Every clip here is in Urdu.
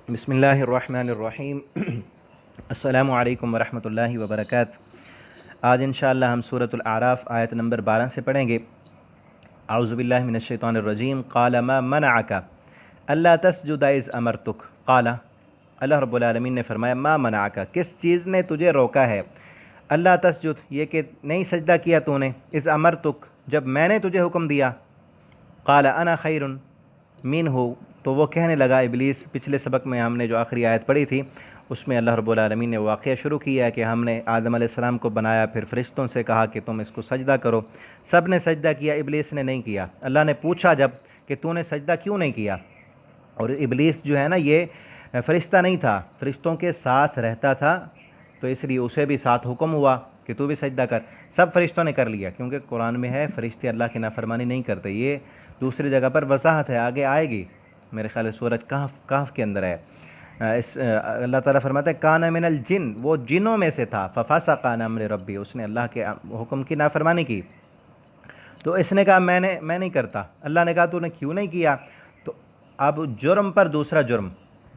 بسم اللہ الرحمن الرحیم السلام علیکم ورحمۃ اللہ وبرکاتہ۔ آج انشاءاللہ ہم سورۃ الاعراف آیت نمبر 12 سے پڑھیں گے۔ اعوذ باللہ من الشیطان الرجیم۔ قال ما منعک الا تسجد اذ امرتک، قال اللہ رب العالمین نے فرمایا ما منعک، کس چیز نے تجھے روکا ہے، اللہ تسجد، یہ کہ نہیں سجدہ کیا تو نے، اذ امرتک، جب میں نے تجھے حکم دیا، قال انا خیر منہ، تو وہ کہنے لگا ابلیس، پچھلے سبق میں ہم نے جو آخری آیت پڑھی تھی اس میں اللہ رب العالمین نے واقعہ شروع کیا کہ ہم نے آدم علیہ السلام کو بنایا، پھر فرشتوں سے کہا کہ تم اس کو سجدہ کرو، سب نے سجدہ کیا، ابلیس نے نہیں کیا۔ اللہ نے پوچھا جب کہ تو نے سجدہ کیوں نہیں کیا، اور ابلیس جو ہے نا یہ فرشتہ نہیں تھا، فرشتوں کے ساتھ رہتا تھا، تو اس لیے اسے بھی ساتھ حکم ہوا کہ تو بھی سجدہ کر، سب فرشتوں نے کر لیا، کیونکہ قرآن میں ہے فرشتے اللہ کی نافرمانی نہیں کرتے، یہ دوسری جگہ پر وضاحت ہے، آگے آئے گی، میرے خیال ہے سورۃ کہف کے اندر ہے۔ اللہ تعالیٰ فرماتا ہے کان من الجن، وہ جنوں میں سے تھا، ففسق عن امر ربی، اس نے اللہ کے حکم کی نافرمانی کی، تو اس نے کہا میں نہیں کرتا۔ اللہ نے کہا تو نے کیوں نہیں کیا، تو اب جرم پر دوسرا جرم،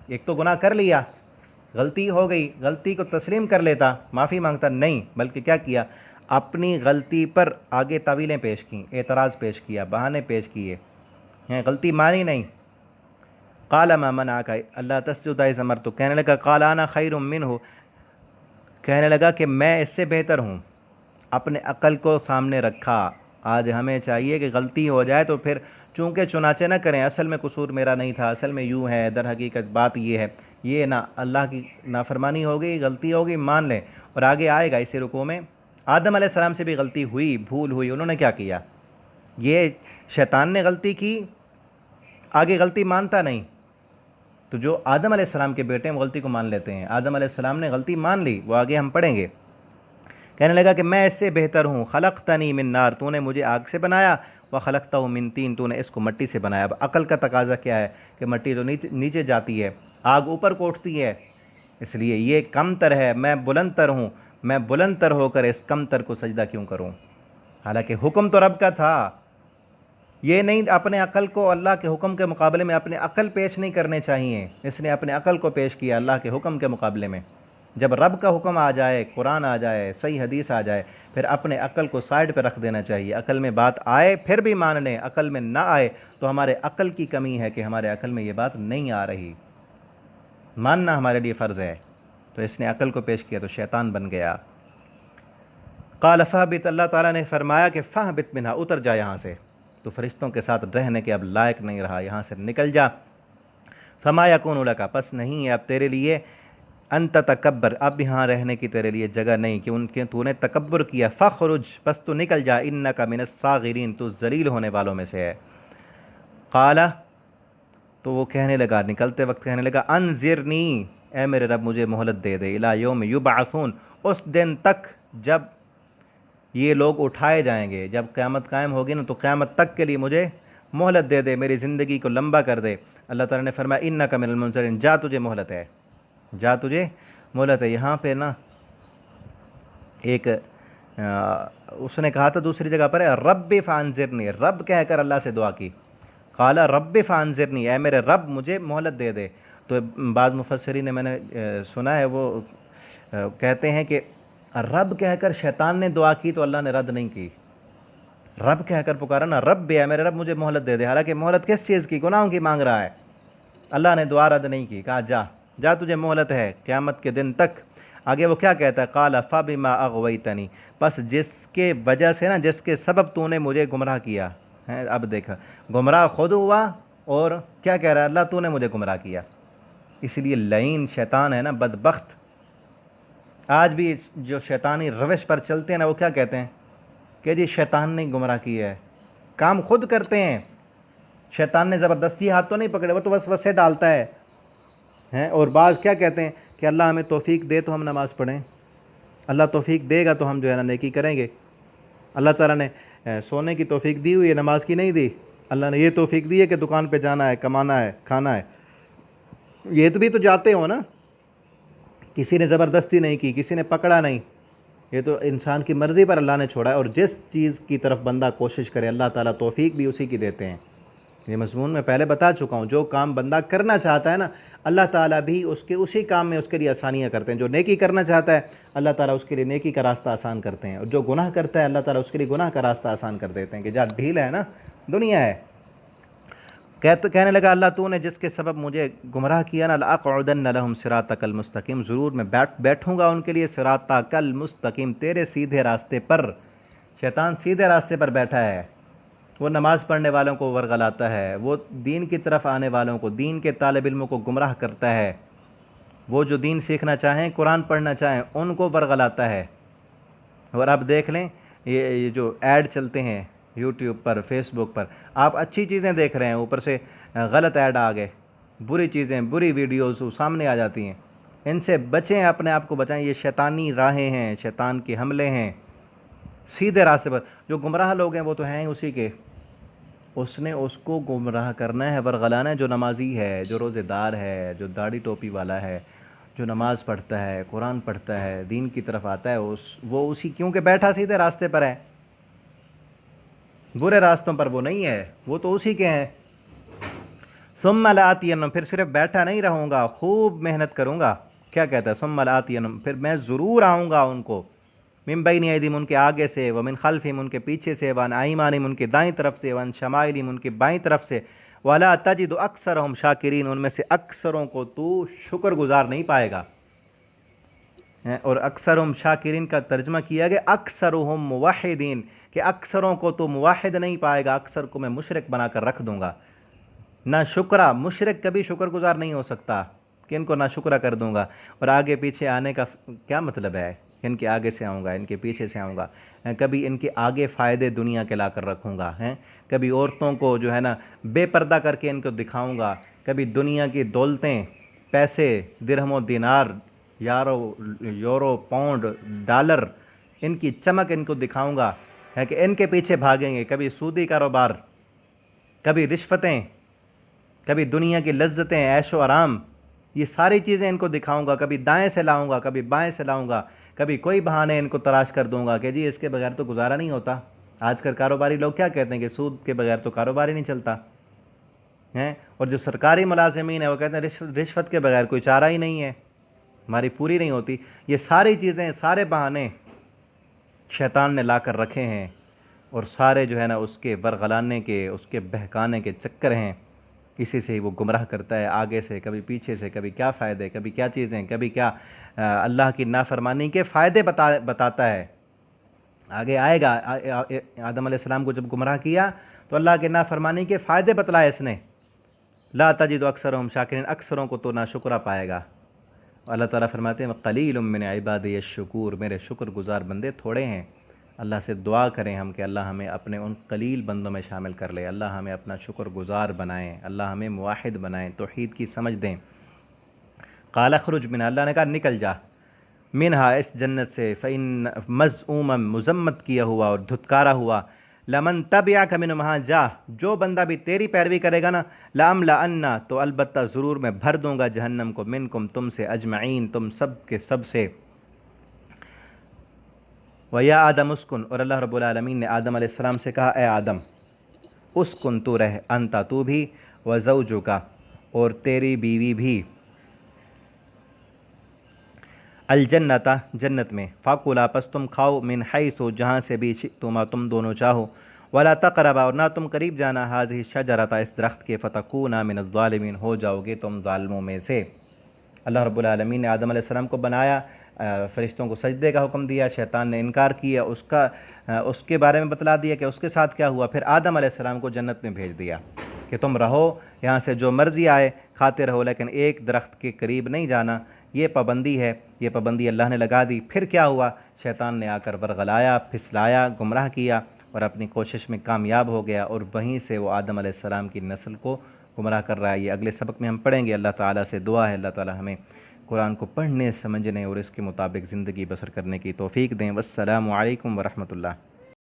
ایک تو گناہ کر لیا، غلطی ہو گئی، غلطی کو تسلیم کر لیتا، معافی مانگتا، نہیں، بلکہ کیا کیا، اپنی غلطی پر آگے تعویلیں پیش کیں، اعتراض پیش کیا، بہانے پیش کیے، غلطی مانی نہیں۔ قال ما منعک اللہ تسجد اذ امرتک، کہنے لگا قال انا خیر منہ، کہنے لگا کہ میں اس سے بہتر ہوں، اپنے عقل کو سامنے رکھا۔ آج ہمیں چاہیے کہ غلطی ہو جائے تو پھر چونکہ چنانچہ نہ کریں، اصل میں قصور میرا نہیں تھا، اصل میں یوں ہے، در حقیقت بات یہ ہے، یہ نہ، اللہ کی نافرمانی ہو گئی، غلطی ہوگی، مان لیں۔ اور آگے آئے گا اسی رکوع میں آدم علیہ السلام سے بھی غلطی ہوئی، بھول ہوئی، انہوں نے کیا کیا، یہ شیطان نے غلطی کی، آگے غلطی مانتا نہیں، تو جو آدم علیہ السلام کے بیٹے ہیں وہ غلطی کو مان لیتے ہیں، آدم علیہ السلام نے غلطی مان لی، وہ آگے ہم پڑھیں گے۔ کہنے لگا کہ میں اس سے بہتر ہوں، خلقتنی من نار، تو نے مجھے آگ سے بنایا، وخلقتہ من طین، تو نے اس کو مٹی سے بنایا۔ اب عقل کا تقاضا کیا ہے کہ مٹی تو نیچے جاتی ہے، آگ اوپر کو اٹھتی ہے، اس لیے یہ کم تر ہے، میں بلند تر ہوں، میں بلند تر ہو کر اس کم تر کو سجدہ کیوں کروں، حالانکہ حکم تو رب کا تھا۔ یہ نہیں اپنے عقل کو اللہ کے حکم کے مقابلے میں اپنے عقل پیش نہیں کرنے چاہیے، اس نے اپنے عقل کو پیش کیا اللہ کے حکم کے مقابلے میں۔ جب رب کا حکم آ جائے، قرآن آ جائے، صحیح حدیث آ جائے، پھر اپنے عقل کو سائڈ پہ رکھ دینا چاہیے، عقل میں بات آئے پھر بھی مان لیں، عقل میں نہ آئے تو ہمارے عقل کی کمی ہے کہ ہمارے عقل میں یہ بات نہیں آ رہی، ماننا ہمارے لیے فرض ہے، تو اس نے عقل کو پیش کیا تو شیطان بن گیا۔ قال فاہبط، اللہ تعالیٰ نے فرمایا کہ فاہبط منہا، اتر جا یہاں سے، تو فرشتوں کے ساتھ رہنے کے اب لائق نہیں رہا، یہاں سے نکل جا۔ فما یکون لک، پس نہیں ہے اب تیرے لیے، ان تتکبر، اب یہاں رہنے کی تیرے لیے جگہ نہیں کہ ان کے تو نے تکبر کیا، فخرج، پس تو نکل جا، انک من الصاغرین، تو ذلیل ہونے والوں میں سے ہے۔ قال، تو وہ کہنے لگا، نکلتے وقت کہنے لگا، انذرنی، اے میرے رب مجھے مہلت دے دے، الی یوم یبعثون، اس دن تک جب یہ لوگ اٹھائے جائیں گے، جب قیامت قائم ہوگی نا تو قیامت تک کے لیے مجھے مہلت دے دے، میری زندگی کو لمبا کر دے۔ اللہ تعالیٰ نے فرمایا انک من المنظرین، جا تجھے مہلت ہے، جا تجھے مہلت ہے۔ یہاں پہ نا ایک اس نے کہا تھا دوسری جگہ پر ہے رب فانذرنی، رب کہہ کر اللہ سے دعا کی، قال رب فانذرنی، اے میرے رب مجھے مہلت دے دے۔ تو بعض مفسرین نے میں نے سنا ہے وہ کہتے ہیں کہ رب کہہ کر شیطان نے دعا کی تو اللہ نے رد نہیں کی، رب کہہ کر پکارا نا، رب ہے میرے رب مجھے مہلت دے دے، حالانکہ مہلت کس چیز کی، گناہوں کی مانگ رہا ہے، اللہ نے دعا رد نہیں کی، کہا جا جا تجھے مہلت ہے قیامت کے دن تک۔ آگے وہ کیا کہتا ہے، قال فبما اغویتنی، بس جس کے وجہ سے نا، جس کے سبب تو نے مجھے گمراہ کیا ہے، اب دیکھا گمراہ خود ہوا اور کیا کہہ رہا ہے، اللہ تو نے مجھے گمراہ کیا، اس لیے لعین شیطان ہے نا، بدبخت، آج بھی جو شیطانی روش پر چلتے ہیں نا وہ کیا کہتے ہیں کہ جی شیطان نے گمراہ کیا ہے، کام خود کرتے ہیں، شیطان نے زبردستی ہاتھ تو نہیں پکڑے، وہ تو وسوسے ڈالتا ہے۔ اور بعض کیا کہتے ہیں کہ اللہ ہمیں توفیق دے تو ہم نماز پڑھیں، اللہ توفیق دے گا تو ہم جو ہے نا نیکی کریں گے، اللہ تعالیٰ نے سونے کی توفیق دی ہوئی ہے، نماز کی نہیں دی، اللہ نے یہ توفیق دی ہے کہ دکان پہ جانا ہے، کمانا ہے، کھانا ہے، یہ تو بھی تو جاتے ہو نا، کسی نے زبردستی نہیں کی، کسی نے پکڑا نہیں، یہ تو انسان کی مرضی پر اللہ نے چھوڑا ہے، اور جس چیز کی طرف بندہ کوشش کرے اللہ تعالیٰ توفیق بھی اسی کی دیتے ہیں، یہ مضمون میں پہلے بتا چکا ہوں، جو کام بندہ کرنا چاہتا ہے نا، اللہ تعالیٰ بھی اسی کام میں اس کے لیے آسانیاں کرتے ہیں۔ جو نیکی کرنا چاہتا ہے اللہ تعالیٰ اس کے لیے نیکی کا راستہ آسان کرتے ہیں، اور جو گناہ کرتا ہے اللہ تعالیٰ اس کے لیے گناہ کا راستہ آسان کر دیتے ہیں کہ جا ڈھیل ہے نا، دنیا ہے۔ کہنے لگا اللہ تو نے جس کے سبب مجھے گمراہ کیا نا، لَأَقْعُدَنَّ لَهُمْ صِرَاطَكَ الْمُسْتَقِيمَ، ضرور میں بیٹھوں گا ان کے لیے صراطَكَ الْمُسْتَقِيمَ، تیرے سیدھے راستے پر۔ شیطان سیدھے راستے پر بیٹھا ہے، وہ نماز پڑھنے والوں کو ورغلاتا ہے، وہ دین کی طرف آنے والوں کو، دین کے طالب علموں کو گمراہ کرتا ہے، وہ جو دین سیکھنا چاہیں، قرآن پڑھنا چاہیں، ان کو ورغلاتا ہے۔ اور آپ دیکھ لیں یہ جو ایڈ چلتے ہیں یوٹیوب پر، فیس بک پر، آپ اچھی چیزیں دیکھ رہے ہیں، اوپر سے غلط ایڈ آ گئے، بری چیزیں، بری ویڈیوز سامنے آ جاتی ہیں۔ ان سے بچیں، اپنے آپ کو بچائیں، یہ شیطانی راہیں ہیں، شیطان کے حملے ہیں۔ سیدھے راستے پر جو گمراہ لوگ ہیں وہ تو ہیں اسی کے، اس نے اس کو گمراہ کرنا ہے، ورغلانا ہے، جو نمازی ہے، جو روزے دار ہے، جو داڑھی ٹوپی والا ہے، جو نماز پڑھتا ہے، قرآن پڑھتا ہے، دین کی طرف آتا ہے، وہ اسی، کیونکہ بیٹھا سیدھے راستے پر ہے، برے راستوں پر وہ نہیں ہے، وہ تو اسی کے ہیں۔ ثم لآتینہم، پھر صرف بیٹھا نہیں رہوں گا، خوب محنت کروں گا۔ کیا کہتا ہے؟ ثم لآتینہم، پھر میں ضرور آؤں گا ان کو، من بین ایدیہم، ان کے آگے سے، ومن خلفہم، ان کے پیچھے سے، وعن ایمانہم، ان کے دائیں طرف سے، وعن شمائلہم، ان کے بائیں طرف سے، ولا تجد اکثرہم شاکرین، ان میں سے اکثروں کو تو شکر گزار نہیں پائے گا۔ اور اکثرہم شاکرین کا ترجمہ کیا گیا اکثرہم موحدین، کہ اکثروں کو تو موحد نہیں پائے گا، اکثر کو میں مشرک بنا کر رکھ دوں گا۔ نہ شکرہ، مشرک کبھی شکر گزار نہیں ہو سکتا کہ ان کو نہ شکرہ کر دوں گا۔ اور آگے پیچھے آنے کا کیا مطلب ہے؟ ان کے آگے سے آؤں گا، ان کے پیچھے سے آؤں گا، کبھی ان کے آگے فائدے دنیا کے لا کر رکھوں گا، کبھی عورتوں کو جو ہے نا بے پردہ کر کے ان کو دکھاؤں گا، کبھی دنیا کی دولتیں، پیسے، درہم و دینار، یورو، پاؤنڈ، ڈالر، ان کی چمک ان کو دکھاؤں گا، ہے کہ ان کے پیچھے بھاگیں گے، کبھی سودی کاروبار، کبھی رشوتیں، کبھی دنیا کی لذتیں، عیش و آرام، یہ ساری چیزیں ان کو دکھاؤں گا، کبھی دائیں سے لاؤں گا، کبھی بائیں سے لاؤں گا، کبھی کوئی بہانے ان کو تلاش کر دوں گا کہ جی اس کے بغیر تو گزارا نہیں ہوتا۔ آج کل کاروباری لوگ کیا کہتے ہیں کہ سود کے بغیر تو کاروبار ہی نہیں چلتا ہیں، اور جو سرکاری ملازمین ہیں وہ کہتے ہیں رشوت کے بغیر کوئی چارہ ہی نہیں ہے، ہماری پوری نہیں ہوتی۔ یہ ساری چیزیں، سارے بہانے شیطان نے لا کر رکھے ہیں، اور سارے جو ہے نا اس کے ورغلانے کے، اس کے بہکانے کے چکر ہیں۔ اسی سے ہی وہ گمراہ کرتا ہے، آگے سے، کبھی پیچھے سے، کبھی کیا فائدے، کبھی کیا چیزیں، کبھی کیا اللہ کی نافرمانی کے فائدے بتاتا ہے۔ آگے آئے گا، آدم علیہ السلام کو جب گمراہ کیا تو اللہ کے نافرمانی کے فائدے بتلائے اس نے۔ لا تجد اکثرہم شاکرین، اکثروں کو تو ناشکرہ پائے گا۔ اللہ تعالیٰ فرماتے ہیں قلیل من عبادی الشکور، میرے شکر گزار بندے تھوڑے ہیں۔ اللہ سے دعا کریں ہم کہ اللہ ہمیں اپنے ان قلیل بندوں میں شامل کر لے، اللہ ہمیں اپنا شکر گزار بنائیں، اللہ ہمیں موحد بنائیں، توحید کی سمجھ دیں۔ قال اخرج منہا، اللہ نے کہا نکل جا، منہا، اس جنت سے، فإن مذءوما، مذمت کیا ہوا اور دھتکارا ہوا، لمن تبعک منہم، ہاں جا، جو بندہ بھی تیری پیروی کرے گا نا، لأملأن، تو البتہ ضرور میں بھر دوں گا جہنم کو، منکم، تم سے، اجمعین، تم سب کے سب سے۔ وَيَا آدم اسکن، اور اللہ رب العالمین نے آدم علیہ السلام سے کہا اے آدم اسکن، تو رہ، انتا، تو بھی، وزوجک، اور تیری بیوی بھی، الجنت، جنت میں، فَكُلَا، پس تم کھاؤ، من حیث، جہاں سے بھی، شئتما، تم دونوں چاہو، ولا تقربا، اور نہ تم قریب جانا، هذه الشجرۃ، اس درخت کے، فتکونا من الظالمین، ہو جاؤ گے تم ظالموں میں سے۔ اللہ رب العالمین نے آدم علیہ السلام کو بنایا، فرشتوں کو سجدے کا حکم دیا، شیطان نے انکار کیا، اس کے بارے میں بتلا دیا کہ اس کے ساتھ کیا ہوا، پھر آدم علیہ السلام کو جنت میں بھیج دیا کہ تم رہو یہاں سے، جو مرضی آئے کھاتے رہو، لیکن ایک درخت کے قریب نہیں جانا، یہ پابندی ہے، یہ پابندی اللہ نے لگا دی۔ پھر کیا ہوا؟ شیطان نے آ کر ورغلایا، پھسلایا، گمراہ کیا، اور اپنی کوشش میں کامیاب ہو گیا، اور وہیں سے وہ آدم علیہ السلام کی نسل کو گمراہ کر رہا ہے۔ یہ اگلے سبق میں ہم پڑھیں گے۔ اللہ تعالیٰ سے دعا ہے اللہ تعالیٰ ہمیں قرآن کو پڑھنے، سمجھنے اور اس کے مطابق زندگی بسر کرنے کی توفیق دیں۔ والسلام علیکم ورحمۃ اللہ۔